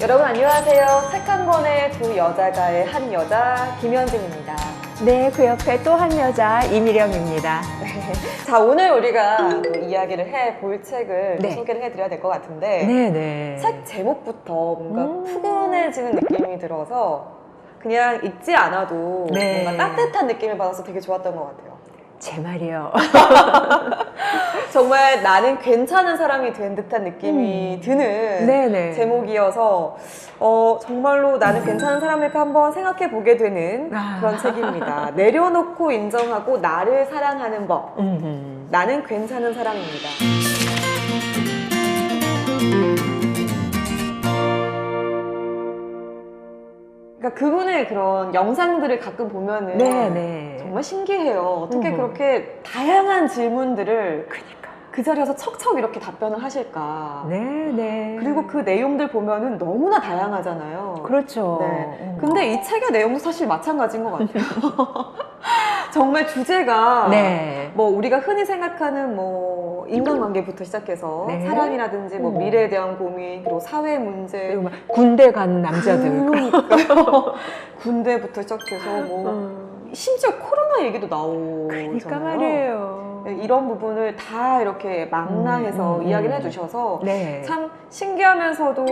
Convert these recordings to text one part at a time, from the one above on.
여러분 안녕하세요. 책 한 권의 두 여자가의 한 여자 김현진입니다. 네, 그 옆에 또 한 여자 이미령입니다. 자, 오늘 우리가 또 이야기를 해볼 책을 네. 소개를 해드려야 될 것 같은데 네네. 책 제목부터 뭔가 푸근해지는 느낌이 들어서 그냥 읽지 않아도 네. 뭔가 따뜻한 느낌을 받아서 되게 좋았던 것 같아요. 제 말이요. 정말 나는 괜찮은 사람이 된 듯한 느낌이 드는 네네. 제목이어서 정말로 나는 괜찮은 사람일까 한번 생각해 보게 되는 그런 책입니다. 내려놓고 인정하고 나를 사랑하는 법. 나는 괜찮은 사람입니다. 그러니까 그분의 그런 영상들을 가끔 보면은 네네. 정말 신기해요. 어떻게 음. 그렇게 다양한 질문들을 그니까. 그 자리에서 척척 이렇게 답변을 하실까. 네네. 그리고 그 내용들 보면은 너무나 다양하잖아요. 그렇죠. 네. 근데 이 책의 내용도 사실 마찬가지인 것 같아요. 정말 주제가 네. 뭐 우리가 흔히 생각하는 뭐 인간관계부터 시작해서 네. 사랑이라든지 뭐 미래에 대한 고민 그리고 사회 문제 그리고 막 군대 간 남자들. 그러니까요. 군대부터 시작해서 뭐 심지어 코로나 얘기도 나오잖아요. 그러니까 말이에요. 네, 이런 부분을 다 이렇게 망라해서 이야기를 해주셔서 네. 참 신기하면서도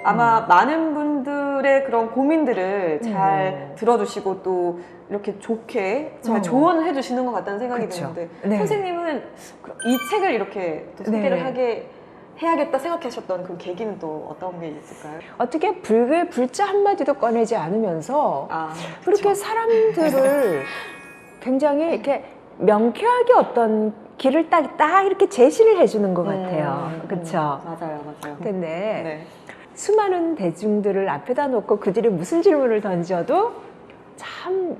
아마 많은 분들의 그런 고민들을 잘 들어주시고 또 이렇게 좋게 잘 조언을 해주시는 것 같다는 생각이 그쵸. 드는데 네. 선생님은 이 책을 이렇게 또 소개를 네. 하게 해야겠다 생각하셨던 그 계기는 또 어떤 게 있을까요? 어떻게 불교 한마디도 꺼내지 않으면서 그렇게 그쵸. 사람들을 굉장히 이렇게 명쾌하게 어떤 길을 딱 이렇게 제시를 해주는 것 같아요. 그쵸? 맞아요. 근데 네. 수많은 대중들을 앞에다 놓고 그들이 무슨 질문을 던져도 참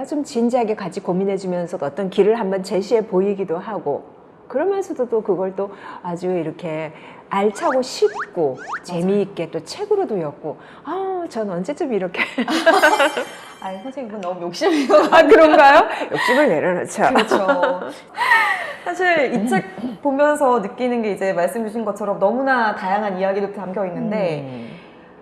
좀 진지하게 같이 고민해주면서 어떤 길을 한번 제시해 보이기도 하고 그러면서도 또 그걸 또 아주 이렇게 알차고 쉽고 재미있게 또 책으로도 엮고 전 언제쯤 이렇게 아니 선생님 그건 너무 욕심인 것 같아요. 그런가요? 욕심을 내려놓죠. 그렇죠. 사실 이 책 보면서 느끼는 게 이제 말씀 주신 것처럼 너무나 다양한 이야기도 담겨 있는데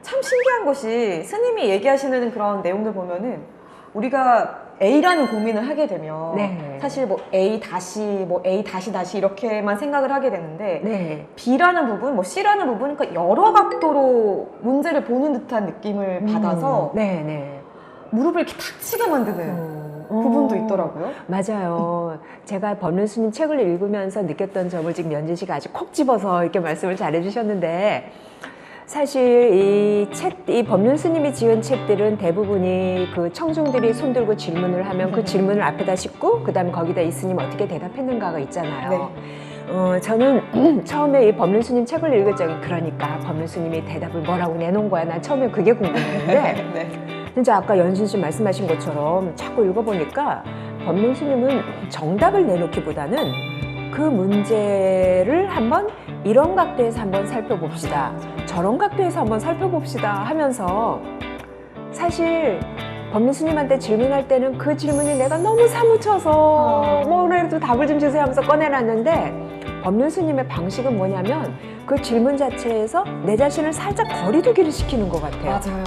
참 신기한 것이 스님이 얘기하시는 그런 내용들 보면은 우리가 A라는 고민을 하게 되면 네. 사실 뭐 A 다시 뭐 A 다시 이렇게만 생각을 하게 되는데 네. B라는 부분, 뭐 C라는 부분, 그러니까 여러 각도로 문제를 보는 듯한 느낌을 받아서 네. 무릎을 이렇게 탁 치게 만드는 부분도 있더라고요. 맞아요. 제가 법륜스님 책을 읽으면서 느꼈던 점을 지금 연진 씨가 아주 콕 집어서 이렇게 말씀을 잘 해주셨는데 사실 이 법륜스님이 지은 책들은 대부분이 그 청중들이 손들고 질문을 하면 그 질문을 앞에다 싣고 그 다음에 거기다 이 스님 어떻게 대답했는가가 있잖아요. 저는 처음에 이 법륜스님 책을 읽을 적에 그러니까 법륜스님이 대답을 뭐라고 내놓은 거야. 난 처음에 그게 궁금했는데 네. 진짜 아까 연신 씨 말씀하신 것처럼 자꾸 읽어보니까 법륜스님은 정답을 내놓기보다는 그 문제를 한번 이런 각도에서 한번 살펴봅시다. 저런 각도에서 한번 살펴봅시다 하면서 사실 법륜스님한테 질문할 때는 그 질문이 내가 너무 사무쳐서 뭐 오늘도 답을 좀 주세요 하면서 꺼내놨는데 법륜스님의 방식은 뭐냐면 그 질문 자체에서 내 자신을 살짝 거리두기를 시키는 것 같아요. 맞아요.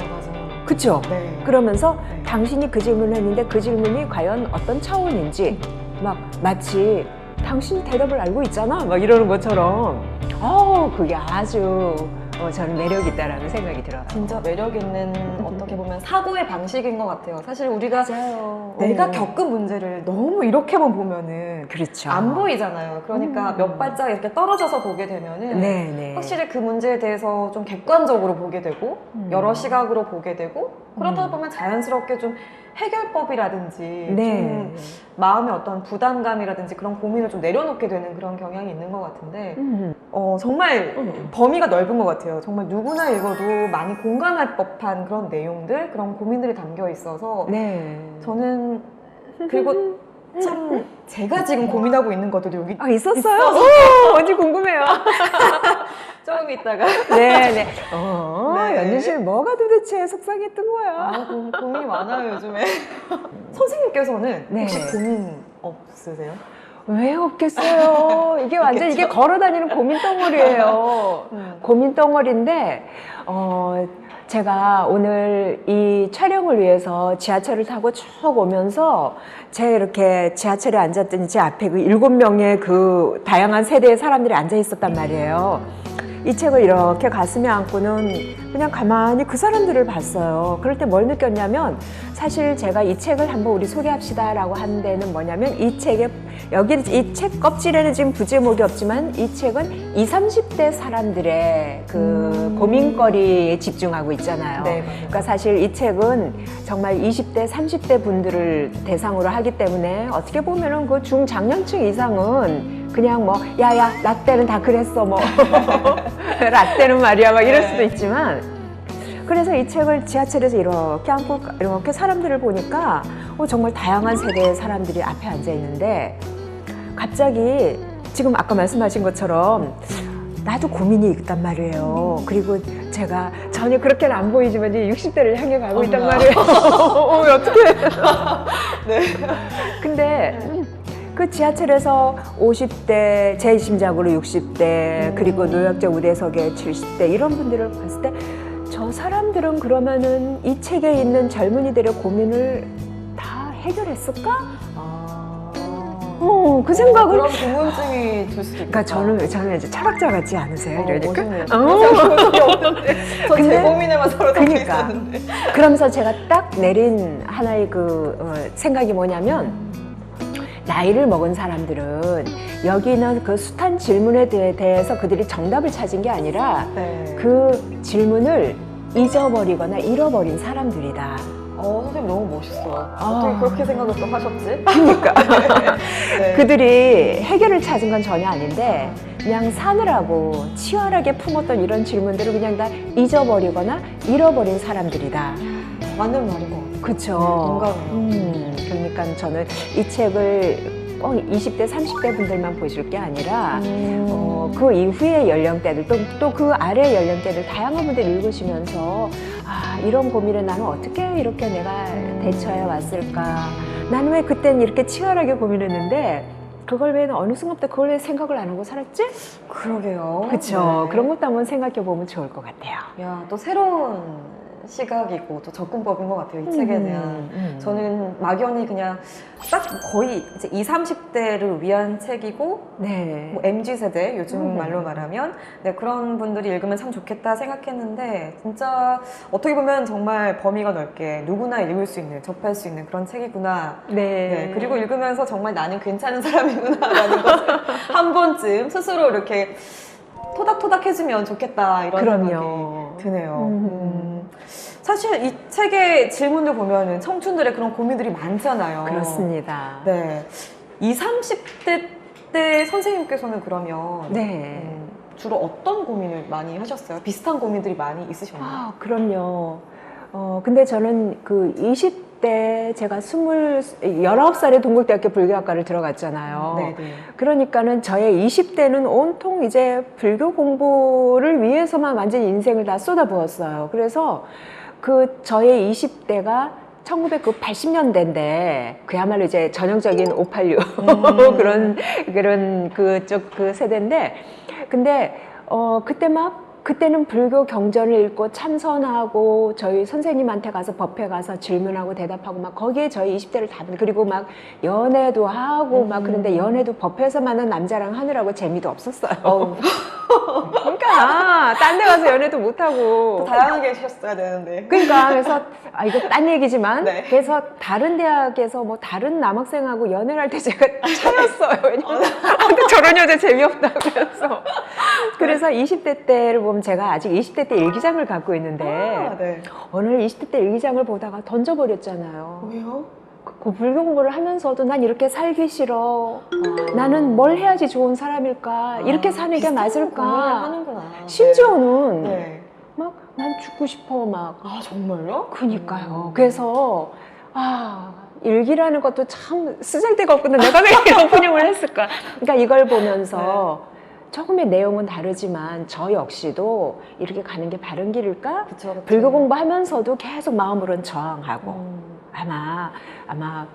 그쵸? 네. 그러면서 당신이 그 질문을 했는데 그 질문이 과연 어떤 차원인지 막 마치 당신이 대답을 알고 있잖아 막 이러는 것처럼 그게 아주 저는 매력 있다라는 생각이 들어요. 진짜 매력 있는 어떻게 보면 사고의 방식인 것 같아요. 사실 우리가 맞아요. 내가 겪은 문제를 너무 이렇게만 보면은 그렇죠. 안 보이잖아요. 그러니까 몇 발짝 이렇게 떨어져서 보게 되면은 네네. 확실히 그 문제에 대해서 좀 객관적으로 보게 되고 여러 시각으로 보게 되고 그러다 보면 자연스럽게 좀 해결법이라든지 네. 좀 마음의 어떤 부담감이라든지 그런 고민을 좀 내려놓게 되는 그런 경향이 있는 것 같은데 정말 범위가 넓은 것 같아요. 정말 누구나 읽어도 많이 공감할 법한 그런 내용들, 그런 고민들이 담겨 있어서 네. 저는 그리고 참 제가 지금 고민하고 있는 것들도 여기 있었어요? 뭔지 궁금해요. 조금 있다가 네네. 네. 연진 씨는 뭐가 도대체 속상했던 거야? 고민이 많아요 요즘에. 선생님께서는 네. 혹시 고민 없으세요? 왜 없겠어요? 이게 완전 이게 걸어 다니는 고민 덩어리예요. 고민 덩어리인데 제가 오늘 이 촬영을 위해서 지하철을 타고 쭉 오면서 제가 이렇게 지하철에 앉았더니 제 앞에 그 7명의 그 다양한 세대의 사람들이 앉아 있었단 말이에요. 이 책을 이렇게 가슴에 안고는 그냥 가만히 그 사람들을 봤어요. 그럴 때 뭘 느꼈냐면 사실 제가 이 책을 한번 우리 소개합시다 라고 한 데는 뭐냐면 이 책에 여기 이 책 껍질에는 지금 부제목이 없지만 이 책은 20, 30대 사람들의 그 고민거리에 집중하고 있잖아요. 네, 그러니까 사실 이 책은 정말 20대, 30대 분들을 대상으로 하기 때문에 어떻게 보면은 그 중장년층 이상은 그냥 뭐 야야 라떼는 다 그랬어 뭐 라떼는 말이야 막 이럴 수도 있지만 그래서 이 책을 지하철에서 이렇게 안고 이렇게 사람들을 보니까 정말 다양한 세대의 사람들이 앞에 앉아 있는데 갑자기 지금 아까 말씀하신 것처럼 나도 고민이 있단 말이에요. 그리고 제가 전혀 그렇게는 안 보이지만 이제 60대를 향해 가고 있단 말이에요. 어떡해. 네. 근데 그 지하철에서 50대, 제 심작으로 60대, 그리고 노약자 우대석에 70대 이런 분들을 봤을 때 저 사람들은 그러면은 이 책에 있는 젊은이들의 고민을 다 해결했을까? 그 생각을. 그런 궁금증이 들 수도 있겠다. 그러니까 저는 이제 철학자 같지 않으세요? 이러니까. 멋있네요. 적이 없는데. 저 제 근데- 고민에만 서로 그러니까. 있었는데. 그러면서 제가 딱 내린 하나의 생각이 뭐냐면 나이를 먹은 사람들은 여기는 그 숱한 질문에 대해서 그들이 정답을 찾은 게 아니라 네. 그 질문을 잊어버리거나 잃어버린 사람들이다. 선생님 너무 멋있어요. 어떻게 그렇게 생각을 또 하셨지? 그러니까 네. 그들이 해결을 찾은 건 전혀 아닌데 그냥 사느라고 치열하게 품었던 이런 질문들을 그냥 다 잊어버리거나 잃어버린 사람들이다. 맞는 말인 것 같아요. 그쵸. 공감해요. 그러니까 저는 이 책을 꼭 20대, 30대 분들만 보실 게 아니라 그 이후의 연령대들 또 그 아래 연령대들 다양한 분들 읽으시면서 이런 고민에 나는 어떻게 이렇게 내가 대처해 왔을까. 나는 왜 그땐 이렇게 치열하게 고민했는데 그걸 왜 어느 순간부터 그걸 왜 생각을 안 하고 살았지? 그러게요. 그쵸. 네. 그런 것도 한번 생각해 보면 좋을 것 같아요. 야, 또 새로운 시각이고 또 접근법인 것 같아요. 이 책에 대한. 저는 막연히 그냥 딱 거의 이제 20, 30대를 위한 책이고 네. 뭐 MZ세대 요즘 말로 말하면 네, 그런 분들이 읽으면 참 좋겠다 생각했는데 진짜 어떻게 보면 정말 범위가 넓게 누구나 읽을 수 있는 접할 수 있는 그런 책이구나. 네. 네, 그리고 읽으면서 정말 나는 괜찮은 사람이구나라는 것을 한 번쯤 스스로 이렇게 토닥토닥 해주면 좋겠다 이런 그럼요. 생각이 드네요. 사실 이 책의 질문들 보면은 청춘들의 그런 고민들이 많잖아요. 그렇습니다. 네. 20, 30대 때 선생님께서는 그러면 네. 주로 어떤 고민을 많이 하셨어요? 비슷한 고민들이 많이 있으셨나요? 그럼요. 근데 저는 그 20대 제가 19살에 동국대학교 불교학과를 들어갔잖아요. 네네. 그러니까는 저의 20대는 온통 이제 불교 공부를 위해서만 완전히 인생을 다 쏟아부었어요. 그래서 그 저의 20대가 1980년대인데 그야말로 이제 전형적인 586 그런 그쪽 그 세대인데 근데 그때는 불교 경전을 읽고 참선하고 저희 선생님한테 가서 법회 가서 질문하고 대답하고 막 거기에 저희 20대를 다 그리고 막 연애도 하고 막 그런데 연애도 법회에서 만난 남자랑 하느라고 재미도 없었어요. 그러니까 딴 데 가서 연애도 못 하고 또 다양하게 하셨어야 되는데. 그러니까 그래서 이거 딴 얘기지만 네. 그래서 다른 대학에서 뭐 다른 남학생하고 연애를 할 때 제가 차였어요. 왜냐면 저런 여자 재미없다고 그래서 20대 때를 보면 제가 아직 20대 때 일기장을 갖고 있는데 네. 오늘 20대 때 일기장을 보다가 던져버렸잖아요. 왜요? 그 불교 공부를 하면서도 난 이렇게 살기 싫어. 나는 뭘 해야지 좋은 사람일까? 이렇게 사는 게 비슷한 고민을 맞을까? 하는구나. 심지어는 네. 막 난 죽고 싶어 막. 정말요? 그니까요. 그래서 일기라는 것도 참 쓰잘데가 없구나. 내가 왜 이런 오프닝을 했을까? 그러니까 이걸 보면서 조금의 내용은 다르지만 저 역시도 이렇게 가는 게 바른 길일까? 그쵸, 그쵸. 불교 공부하면서도 계속 마음으로는 저항하고 아마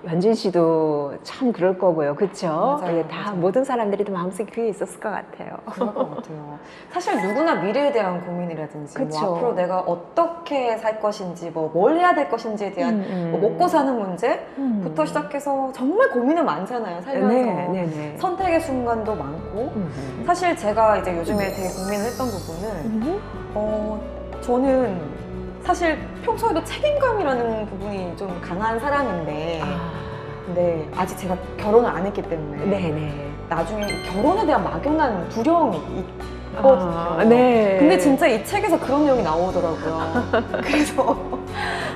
연진 씨도 참 그럴 거고요. 그렇죠? 맞아요, 다 맞아요. 모든 사람들이 다 마음속에 그게 있었을 것 같아요. 그럴 것 같아요. 사실 누구나 미래에 대한 고민이라든지 그쵸. 뭐 앞으로 내가 어떻게 살 것인지 뭐 뭘 해야 될 것인지에 대한 뭐 먹고 사는 문제부터 시작해서 정말 고민은 많잖아요. 살면서 네. 선택의 순간도 많고 사실 제가 이제 요즘에 되게 고민을 했던 부분은 저는 사실 평소에도 책임감이라는 부분이 좀 강한 사람인데 근데 아직 제가 결혼을 안 했기 때문에 네네. 나중에 결혼에 대한 막연한 두려움이 있거든요. 네. 근데 진짜 이 책에서 그런 내용이 나오더라고요. 그래서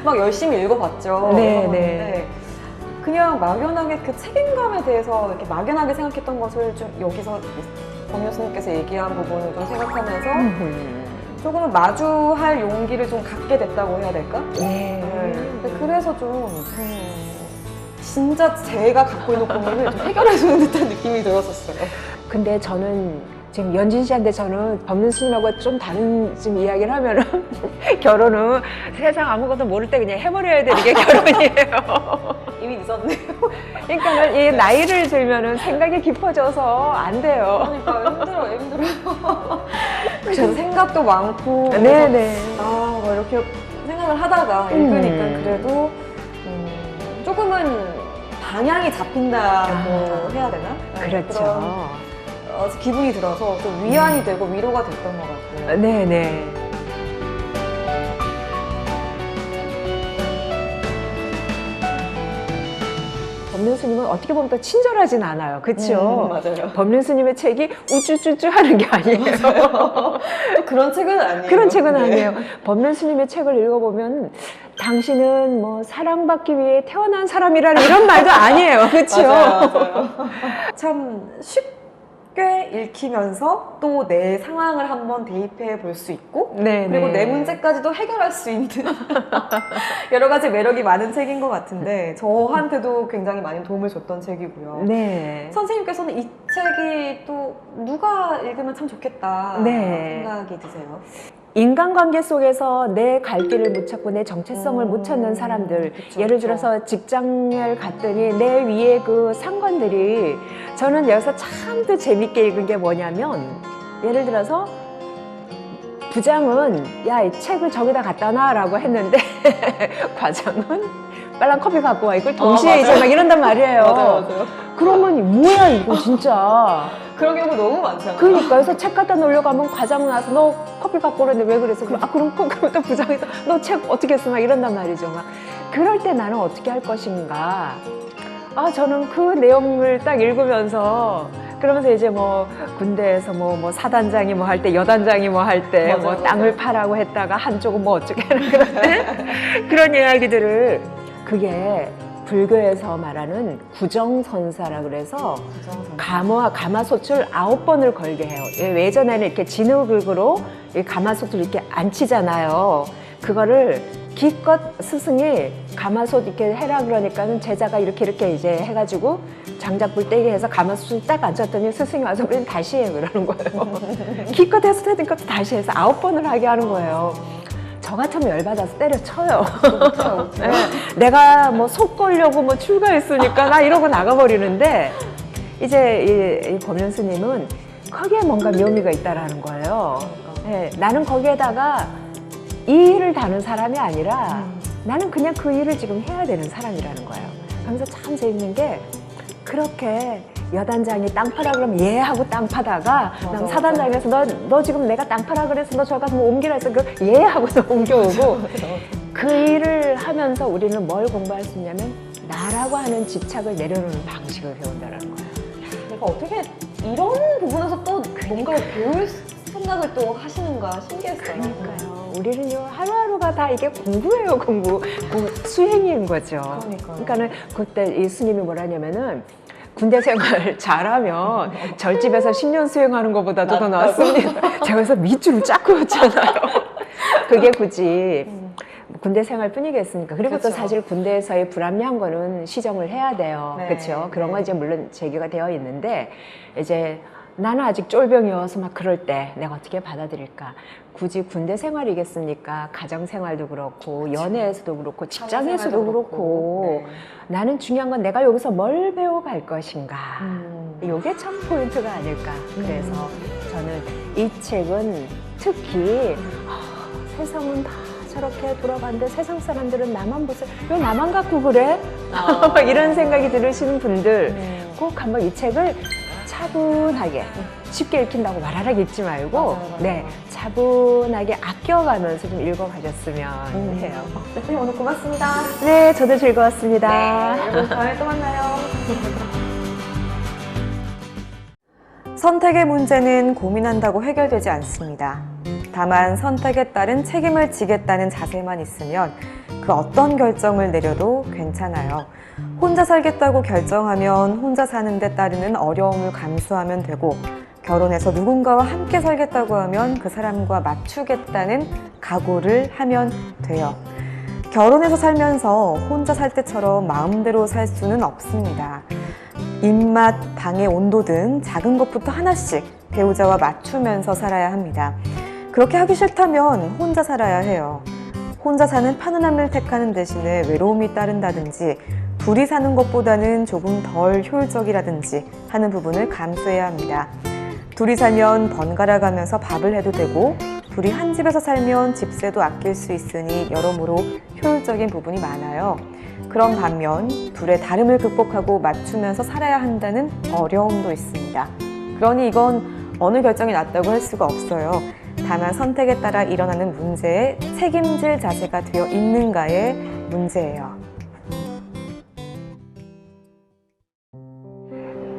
막 열심히 읽어봤죠. 네, 읽어봤는데 그냥 막연하게 그 책임감에 대해서 이렇게 막연하게 생각했던 것을 좀 여기서 권 교수님께서 얘기한 부분을 좀 생각하면서 조금은 마주할 용기를 좀 갖게 됐다고 해야 될까? 네. 근데 그래서 좀 진짜 제가 갖고 있는 고민을 좀 해결해주는 듯한 느낌이 들었었어요. 근데 저는 지금 연진 씨한테 저는 법륜 스님하고 좀 다른 지금 이야기를 하면은 결혼은 세상 아무것도 모를 때 그냥 해버려야 되는 게 결혼이에요. 이미 늦었네요. 그러니까는 이 나이를 들면은 생각이 깊어져서 안 돼요. 그러니까 힘들어요. 그래서 생각도 많고. 네네. 뭐 이렇게 생각을 하다가 읽으니까 그래도 조금은 방향이 잡힌다고 해야 되나? 그렇죠. 그런 기분이 들어서 좀 위안이 되고 위로가 됐던 것 같고요. 네네. 법륜 스님은 어떻게 보면 또 친절하진 않아요. 그렇죠? 맞아요. 법륜 스님의 책이 우쭈쭈쭈 하는 게 아니에요. 또 그런 책은 아니에요. 그런 책은 네. 아니에요. 법륜 스님의 책을 읽어보면 당신은 뭐 사랑받기 위해 태어난 사람이라는 이런 말도 아니에요. 그렇죠? 맞아요. 참 쉽게 읽히면서 또 내 상황을 한번 대입해 볼 수 있고 네, 그리고 네. 내 문제까지도 해결할 수 있는 여러 가지 매력이 많은 책인 것 같은데 저한테도 굉장히 많은 도움을 줬던 책이고요. 네. 선생님께서는 이 책이 또 누가 읽으면 참 좋겠다 네. 생각이 드세요? 인간관계 속에서 내 갈 길을 못 찾고 내 정체성을 못 찾는 사람들, 그쵸, 예를 그쵸. 들어서 직장을 갔더니 내 위에 그 상관들이, 저는 여기서 참 또 재밌게 읽은 게 뭐냐면, 예를 들어서 부장은 야, 이 책을 저기다 갖다 놔라고 했는데 과장은 빨랑 커피 갖고 와, 이걸 동시에 이제 막 이런단 말이에요. 맞아요. 그러면 뭐야 이거 진짜. 그런 경우 너무 많잖아요. 그러니까 그래서 책 갖다 놓으려고 하면 과장 나와서 너 커피 갖고 오랬는데 왜 그랬어? 그럼 또 부장이 너 책 어떻게 했어? 막 이런단 말이죠. 막 그럴 때 나는 어떻게 할 것인가? 저는 그 내용을 딱 읽으면서 그러면서 이제 뭐 군대에서 뭐 사단장이 뭐 할 때 여단장이 뭐 할 때 뭐 땅을 파라고 했다가 한쪽은 뭐 어쩌게 하는 그런 이야기들을, 그게 불교에서 말하는 구정선사라 그래서 가마솥을 9번을 걸게 해요. 예전에는 이렇게 진흙으로 가마솥을 이렇게 앉히잖아요. 그거를 기껏 스승이 가마솥 이렇게 해라 그러니까는 제자가 이렇게 이제 해가지고 장작불 떼게 해서 가마솥을 딱 앉혔더니 스승이 와서 우리는 다시 해 그러는 거예요. 기껏 해서 되는 것도 다시 해서 9번을 하게 하는 거예요. 저 같으면 열받아서 때려쳐요. 네, 내가 뭐 속 걸려고 뭐 출가했으니까 나 이러고 나가버리는데, 이제 이 법륜 스님은 거기에 뭔가 묘미가 있다라는 거예요. 네, 나는 거기에다가 이 일을 다는 사람이 아니라 나는 그냥 그 일을 지금 해야 되는 사람이라는 거예요. 그래서 참 재밌는 게, 그렇게 여단장이 땅 파라 그러면 예 하고 땅 파다가 난 사단장에서 너 지금 내가 땅 파라 그래서 너 저기 가서 뭐 옮기라 해서 예 하고 또 옮겨오고 그 일을 하면서 우리는 뭘 공부할 수 있냐면 나라고 하는 집착을 내려놓는 방식을 배운다는 거예요. 내가 어떻게 이런 부분에서 또 뭔가를 배울 생각을 또 하시는가 신기했어요. 그러니까요. 우리는요 하루하루가 다 이게 공부예요. 공부 수행인 거죠. 그러니까는 그때 이 스님이 뭐라냐면은 군대 생활 잘하면 절집에서 10년 수행하는 것보다도 더 낫습니다. 제가 그래서 밑줄을 쫙 그었잖아요. 그게 굳이 군대 생활 뿐이겠습니까? 그리고 그쵸. 또 사실 군대에서의 불합리한 거는 시정을 해야 돼요. 네. 그렇죠? 그런 거 네. 이제 물론 제기가 되어 있는데, 이제 나는 아직 쫄병이어서 막 그럴 때 내가 어떻게 받아들일까? 굳이 군대 생활이겠습니까? 가정 생활도 그렇고 연애에서도 그렇고 직장에서도 그렇고 나는 중요한 건 내가 여기서 뭘 배워갈 것인가. 이게 참 포인트가 아닐까. 그래서 저는 이 책은 특히 세상은 다 저렇게 돌아가는데 세상 사람들은 나만 보세요. 왜 나만 갖고 그래? 이런 생각이 들으시는 분들 꼭 한번 이 책을 차분하게 쉽게 읽힌다고 말하라고 읽지 말고 맞아요. 네, 차분하게 아껴가면서 좀 읽어가셨으면 해요. 대표님 오늘 고맙습니다. 네, 저도 즐거웠습니다. 네, 여러분 다음에 또 만나요. 선택의 문제는 고민한다고 해결되지 않습니다. 다만 선택에 따른 책임을 지겠다는 자세만 있으면 그 어떤 결정을 내려도 괜찮아요. 혼자 살겠다고 결정하면 혼자 사는 데 따르는 어려움을 감수하면 되고, 결혼해서 누군가와 함께 살겠다고 하면 그 사람과 맞추겠다는 각오를 하면 돼요. 결혼해서 살면서 혼자 살 때처럼 마음대로 살 수는 없습니다. 입맛, 방의 온도 등 작은 것부터 하나씩 배우자와 맞추면서 살아야 합니다. 그렇게 하기 싫다면 혼자 살아야 해요. 혼자 사는 편안함을 택하는 대신에 외로움이 따른다든지 둘이 사는 것보다는 조금 덜 효율적이라든지 하는 부분을 감수해야 합니다. 둘이 살면 번갈아 가면서 밥을 해도 되고 둘이 한 집에서 살면 집세도 아낄 수 있으니 여러모로 효율적인 부분이 많아요. 그런 반면 둘의 다름을 극복하고 맞추면서 살아야 한다는 어려움도 있습니다. 그러니 이건 어느 결정이 낫다고 할 수가 없어요. 다만 선택에 따라 일어나는 문제에 책임질 자세가 되어 있는가의 문제예요.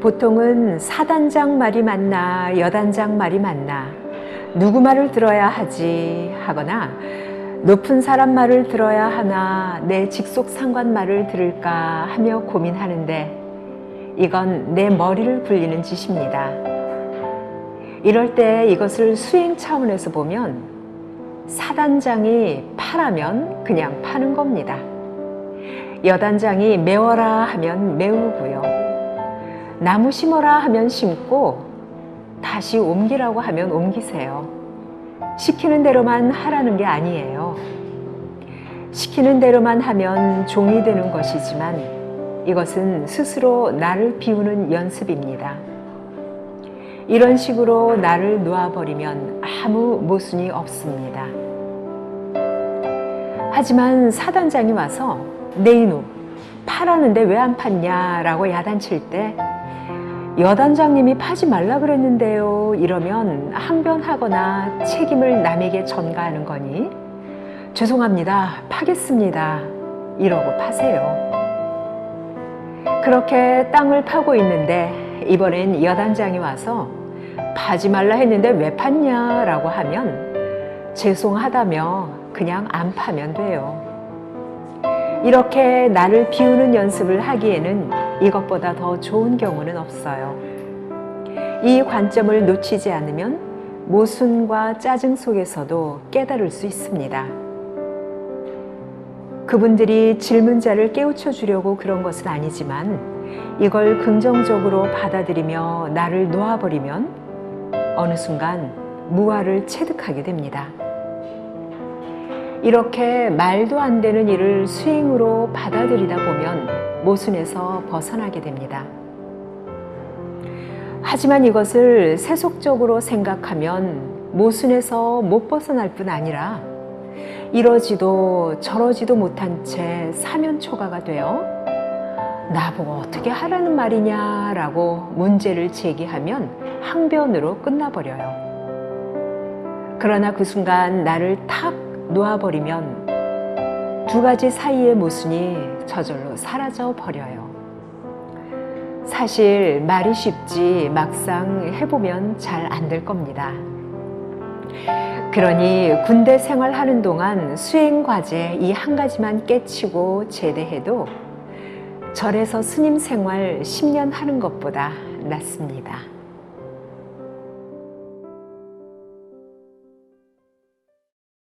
보통은 사단장 말이 맞나 여단장 말이 맞나 누구 말을 들어야 하지 하거나 높은 사람 말을 들어야 하나 내 직속 상관 말을 들을까 하며 고민하는데 이건 내 머리를 굴리는 짓입니다. 이럴 때 이것을 수행 차원에서 보면 사단장이 파라면 그냥 파는 겁니다. 여단장이 메워라 하면 메우고요. 나무 심어라 하면 심고 다시 옮기라고 하면 옮기세요. 시키는 대로만 하라는 게 아니에요. 시키는 대로만 하면 종이 되는 것이지만 이것은 스스로 나를 비우는 연습입니다. 이런 식으로 나를 놓아버리면 아무 모순이 없습니다. 하지만 사단장이 와서 내 이놈 파라는데 왜 안 팠냐 라고 야단칠 때 여단장님이 파지 말라 그랬는데요 이러면 항변하거나 책임을 남에게 전가하는 거니 죄송합니다 파겠습니다 이러고 파세요. 그렇게 땅을 파고 있는데 이번엔 여단장이 와서 파지 말라 했는데 왜 팠냐 라고 하면 죄송하다며 그냥 안 파면 돼요. 이렇게 나를 비우는 연습을 하기에는 이것보다 더 좋은 경우는 없어요. 이 관점을 놓치지 않으면 모순과 짜증 속에서도 깨달을 수 있습니다. 그분들이 질문자를 깨우쳐 주려고 그런 것은 아니지만 이걸 긍정적으로 받아들이며 나를 놓아버리면 어느 순간 무아를 체득하게 됩니다. 이렇게 말도 안 되는 일을 수행으로 받아들이다 보면 모순에서 벗어나게 됩니다. 하지만 이것을 세속적으로 생각하면 모순에서 못 벗어날 뿐 아니라 이러지도 저러지도 못한 채 사면초가가 되어 나보고 어떻게 하라는 말이냐라고 문제를 제기하면 항변으로 끝나버려요. 그러나 그 순간 나를 탁 놓아버리면 두 가지 사이의 모순이 저절로 사라져 버려요. 사실 말이 쉽지 막상 해보면 잘 안 될 겁니다. 그러니 군대 생활하는 동안 수행 과제 이 한 가지만 깨치고 제대해도 절에서 스님 생활 10년 하는 것보다 낫습니다.